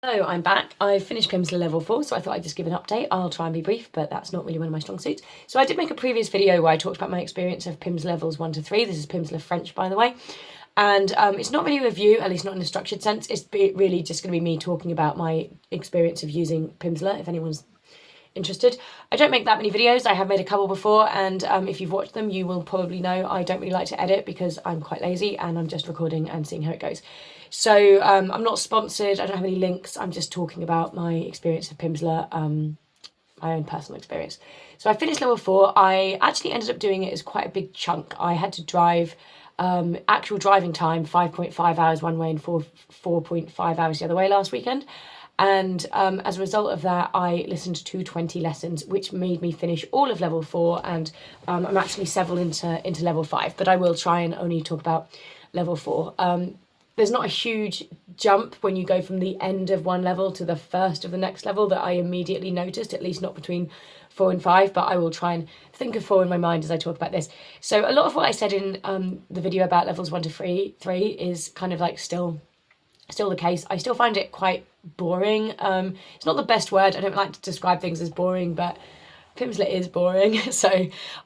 Hello, I'm back. I finished Pimsleur level 4, so I thought I'd just give an update. I'll try and be brief, but that's not really one of my strong suits. So I did make a previous video where I talked about my experience of Pims levels 1 to 3. This is Pimsleur French, by the way. And it's not really a review, at least not in a structured sense. It's really just going to be me talking about my experience of using Pimsleur, if anyone's interested. I don't make that many videos. I have made a couple before, and if you've watched them, you will probably know I don't really like to edit because I'm quite lazy and I'm just recording and seeing how it goes. So I'm not sponsored, I don't have any links, I'm just talking about my experience of Pimsleur, my own personal experience. So I finished level 4. I actually ended up doing it as quite a big chunk. I had to drive actual driving time 5.5 hours one way and 4.5 hours the other way last weekend. And as a result of that, I listened to 20 lessons, which made me finish all of level 4. And I'm actually several into level 5, but I will try and only talk about level 4. There's not a huge jump when you go from the end of one level to the first of the next level that I immediately noticed, at least not between 4 and 5, but I will try and think of 4 in my mind as I talk about this. So a lot of what I said in the video about levels 1 to 3 is kind of like still the case. I still find it quite boring. It's not the best word. I don't like to describe things as boring, but Pimsleur is boring, so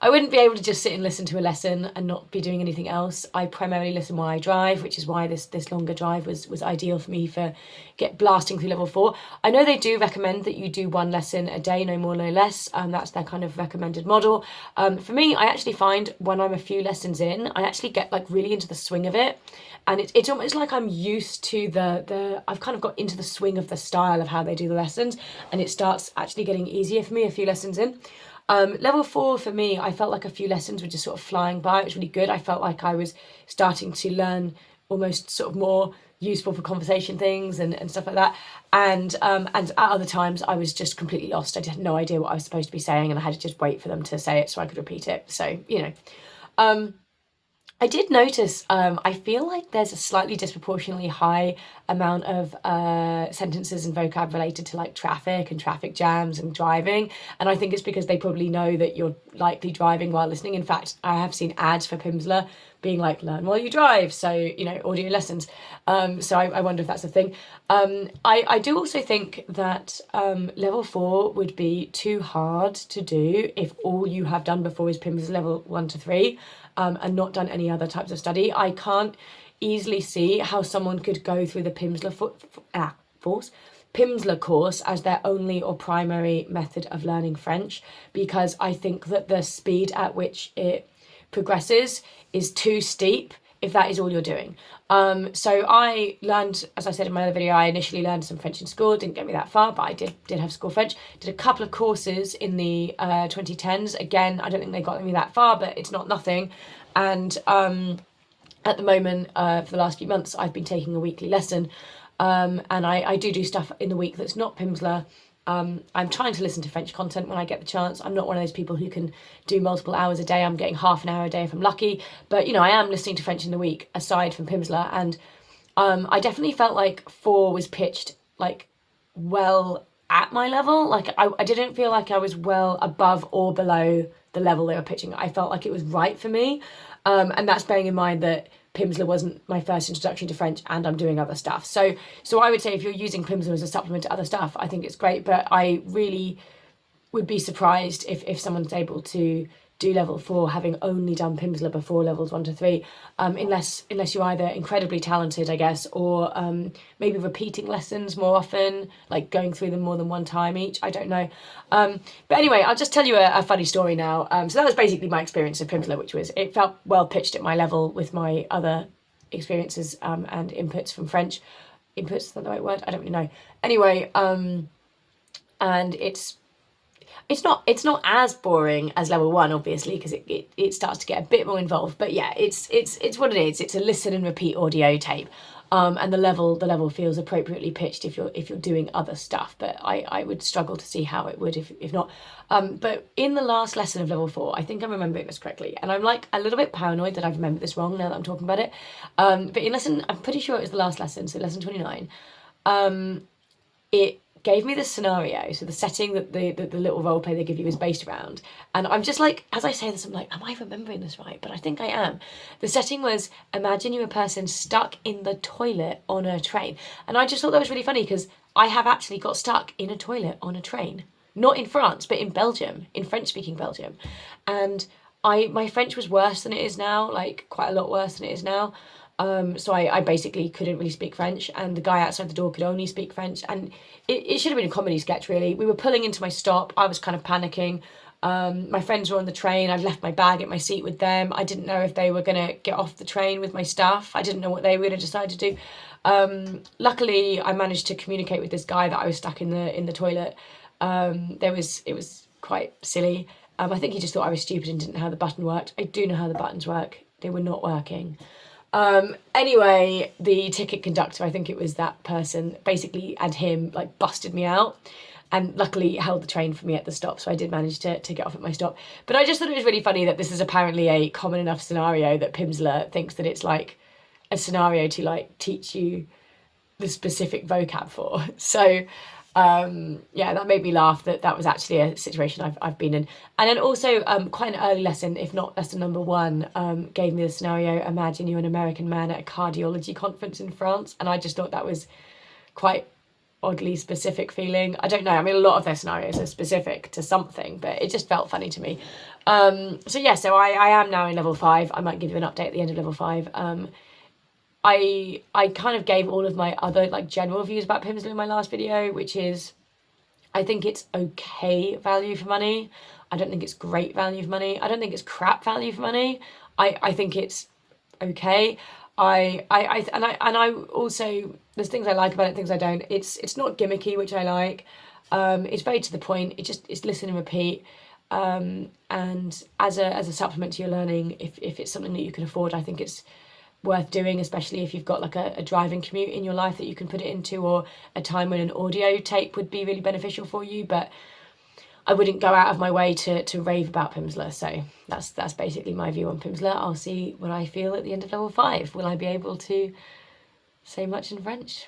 I wouldn't be able to just sit and listen to a lesson and not be doing anything else. I primarily listen while I drive, which is why this longer drive was ideal for me for blasting through level 4. I know they do recommend that you do one lesson a day, no more, no less. That's their kind of recommended model. For me, I actually find when I'm a few lessons in, I actually get like really into the swing of it. And it's almost like I'm used to I've kind of got into the swing of the style of how they do the lessons, and it starts actually getting easier for me a few lessons in. Level 4 for me, I felt like a few lessons were just sort of flying by. It was really good. I felt like I was starting to learn almost sort of more useful for conversation things and stuff like that. And at other times I was just completely lost. I had no idea what I was supposed to be saying, and I had to just wait for them to say it so I could repeat it. So, you know. I did notice, I feel like there's a slightly disproportionately high amount of sentences and vocab related to like traffic and traffic jams and driving. And I think it's because they probably know that you're likely driving while listening. In fact, I have seen ads for Pimsleur being like, learn while you drive. So, you know, audio lessons. So I wonder if that's a thing. I do also think that level 4 would be too hard to do if all you have done before is Pimsleur level 1 to 3. And not done any other types of study. I can't easily see how someone could go through the Pimsleur course as their only or primary method of learning French, because I think that the speed at which it progresses is too steep if that is all you're doing. So I learned, as I said in my other video, I initially learned some French in school. It didn't get me that far, but I did have school French. Did a couple of courses in the 2010s. Again, I don't think they got me that far, but it's not nothing. And at the moment, for the last few months, I've been taking a weekly lesson. And I do stuff in the week that's not Pimsleur. I'm trying to listen to French content when I get the chance. I'm not one of those people who can do multiple hours a day. I'm getting half an hour a day if I'm lucky. But, you know, I am listening to French in the week aside from Pimsleur. And I definitely felt like 4 was pitched like well at my level. Like I didn't feel like I was well above or below the level they were pitching. I felt like it was right for me. And that's bearing in mind that Pimsleur wasn't my first introduction to French and I'm doing other stuff. So I would say if you're using Pimsleur as a supplement to other stuff, I think it's great, but I really would be surprised if someone's able to do level 4 having only done Pimsleur before levels 1 to 3, unless you're either incredibly talented, I guess, or maybe repeating lessons more often, like going through them more than one time each. I don't know. But anyway, I'll just tell you a funny story now. So that was basically my experience of Pimsleur, which was, it felt well pitched at my level with my other experiences and inputs from French. Inputs, is that the right word? I don't really know. Anyway, and it's not as boring as level 1, obviously, because it starts to get a bit more involved. But yeah, it's what it is. It's a listen and repeat audio tape, and the level feels appropriately pitched if you're doing other stuff. But I would struggle to see how it would if not. But in the last lesson of level 4, I think I'm remembering this correctly, and I'm like a little bit paranoid that I've remembered this wrong now that I'm talking about it. But in lesson, I'm pretty sure it was the last lesson, so lesson 29. It gave me this scenario, so the setting that the little role play they give you is based around, and I'm just like, as I say this, I'm like, am I remembering this right? But I think I am. The setting was, imagine you're a person stuck in the toilet on a train, and I just thought that was really funny because I have actually got stuck in a toilet on a train, not in France, but in Belgium, in French-speaking Belgium, and my French was worse than it is now, like quite a lot worse than it is now. So I basically couldn't really speak French, and the guy outside the door could only speak French, and it should have been a comedy sketch, really. We were pulling into my stop. I was kind of panicking. My friends were on the train. I'd left my bag at my seat with them. I didn't know if they were going to get off the train with my stuff. I didn't know what they were going to decide to do. Luckily, I managed to communicate with this guy that I was stuck in the toilet. It was quite silly. I think he just thought I was stupid and didn't know how the button worked. I do know how the buttons work. They were not working. Anyway, the ticket conductor, I think it was that person, basically, and him, like, busted me out, and luckily held the train for me at the stop, so I did manage to get off at my stop. But I just thought it was really funny that this is apparently a common enough scenario that Pimsleur thinks that it's, like, a scenario to, like, teach you the specific vocab for. So, yeah, that made me laugh that was actually a situation I've been in. And then also quite an early lesson, if not lesson number 1, gave me the scenario, imagine you're an American man at a cardiology conference in France. And I just thought that was quite oddly specific feeling. I don't know, I mean, a lot of their scenarios are specific to something, but it just felt funny to me. So yeah, so I am now in level 5. I might give you an update at the end of level 5. I kind of gave all of my other, like, general views about Pimsleur in my last video, which is, I think it's okay value for money. I don't think it's great value for money. I don't think it's crap value for money. I think it's okay. I also, there's things I like about it, things I don't. It's not gimmicky, which I like. It's very to the point. It's listen and repeat. And as a supplement to your learning, if it's something that you can afford, I think it's worth doing, especially if you've got like a driving commute in your life that you can put it into, or a time when an audio tape would be really beneficial for you. But I wouldn't go out of my way to rave about Pimsleur. So that's basically my view on Pimsleur. I'll see what I feel at the end of level 5. Will I be able to say much in French?